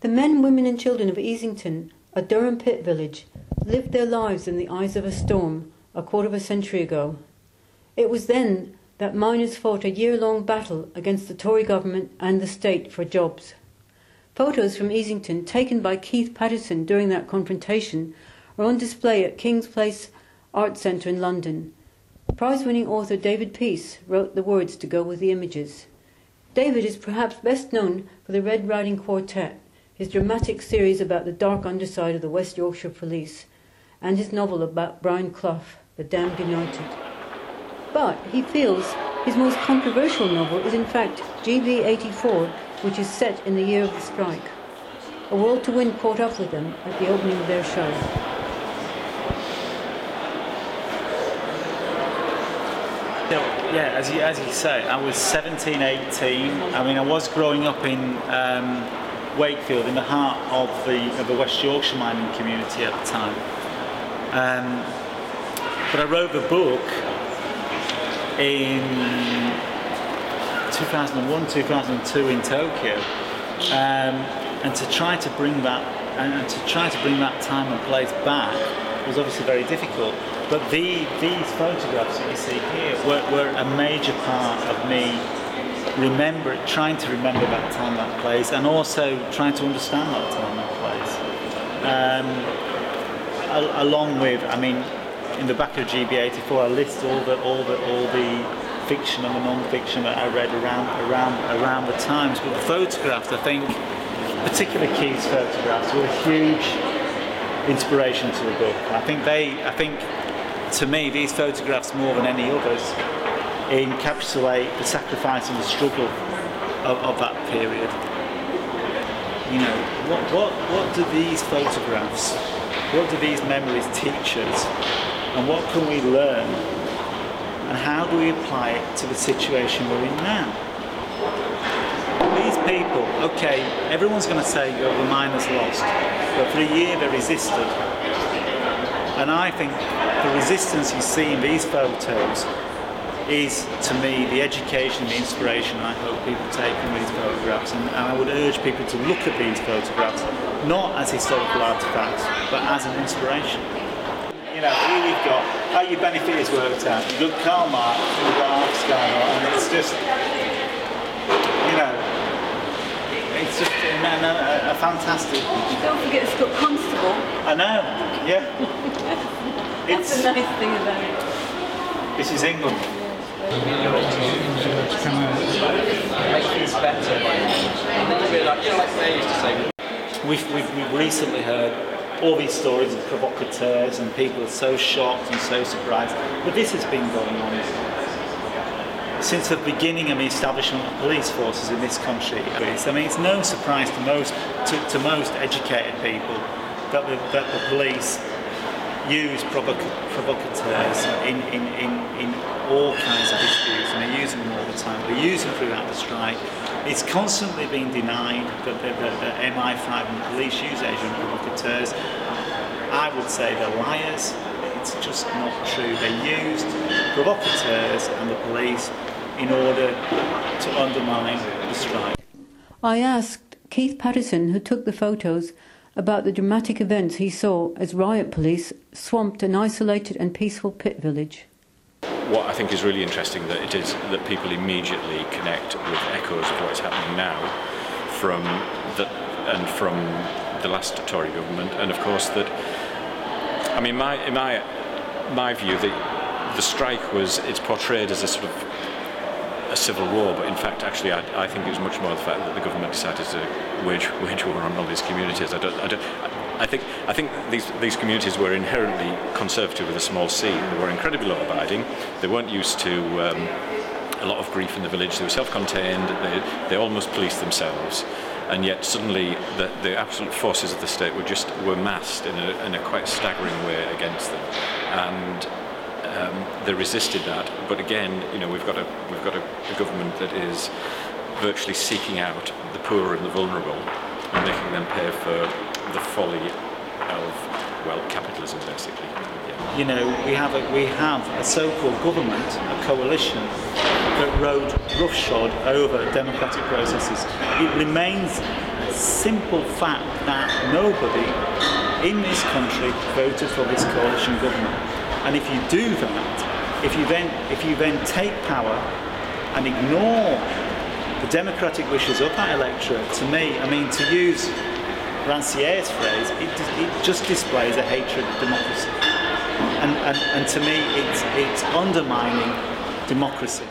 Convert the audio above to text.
The men, women and children of Easington, a Durham pit village, lived their lives in the eyes of a storm a quarter of a century ago. It was then that miners fought a year-long battle against the Tory government and the state for jobs. Photos from Easington taken by Keith Pattison during that confrontation are on display at King's Place Art Centre in London. Prize-winning author David Peace wrote the words to go with the images. David is perhaps best known for the Red Riding Quartet, his dramatic series about the dark underside of the West Yorkshire police, and his novel about Brian Clough, The Damned United. But he feels his most controversial novel is in fact GB84, which is set in the year of the strike. A World to Win caught up with them at the opening of their show. Yeah, as you say, I was 17, 18. I mean, I was growing up in Wakefield, in the heart of the West Yorkshire mining community at the time. But I wrote the book in 2001, 2002 in Tokyo, and to try to bring that time and place back was obviously very difficult. But these photographs that you see here were a major part of me trying to remember that time, that place, and also trying to understand that time, that place. Along with, I mean, in the back of GB84, I list all the fiction and the non-fiction that I read around the times. But the photographs, I think, particularly Keith's photographs, were a huge inspiration to the book. I think to me, these photographs, more than any others, encapsulate the sacrifice and the struggle of that period. You know, what do these photographs, what do these memories teach us, and what can we learn, and how do we apply it to the situation we're in now? These people, okay, everyone's going to say, oh, the miners lost, but for a year they resisted. And I think the resistance you see in these photos is, to me, the education, the inspiration I hope people take from these photographs. And I would urge people to look at these photographs, not as historical artefacts, but as an inspiration. You know, here you've got how your benefit is worked out. You've got Karl Marx, you've got Alex Skylar, and it's just, you know, it's just a fantastic. Don't forget it's got Constable. I know, yeah. That's a nice thing about it. This is England. Make things better. Like they used to say. We've recently heard all these stories of provocateurs and people are so shocked and so surprised. But this has been going on since the beginning of the establishment of police forces in this country. I mean, it's no surprise to most educated people that the police use provocateurs in all kinds of disputes, and they use them all the time. They use them throughout the strike. It's constantly being denied that MI5 and the police use Asian provocateurs. I would say they're liars. It's just not true. They used provocateurs and the police in order to undermine the strike. I asked Keith Pattison, who took the photos, about the dramatic events he saw as riot police swamped an isolated and peaceful pit village. What I think is really interesting that people immediately connect with echoes of what is happening now from the last Tory government, and of course that, I mean, in my view, the strike it's portrayed as a sort of a civil war, but in fact, actually, I think it was much more the fact that the government decided to wage war on all these communities. I think these communities were inherently conservative with a small c. They were incredibly law-abiding. They weren't used to a lot of grief in the village. They were self-contained. They almost policed themselves, and yet suddenly the absolute forces of the state were massed in a quite staggering way against them, and they resisted that. But again, you know, we've got a government that is virtually seeking out the poor and the vulnerable and making them pay for the folly of, well, capitalism, basically. Yeah. You know, we have a so-called government, a coalition, that rode roughshod over democratic processes. It remains simple fact that nobody in this country voted for this coalition government. And if you do that, if you then take power and ignore the democratic wishes of that electorate, to me, I mean, to use Rancière's phrase, it just displays a hatred of democracy. And to me, it's undermining democracy.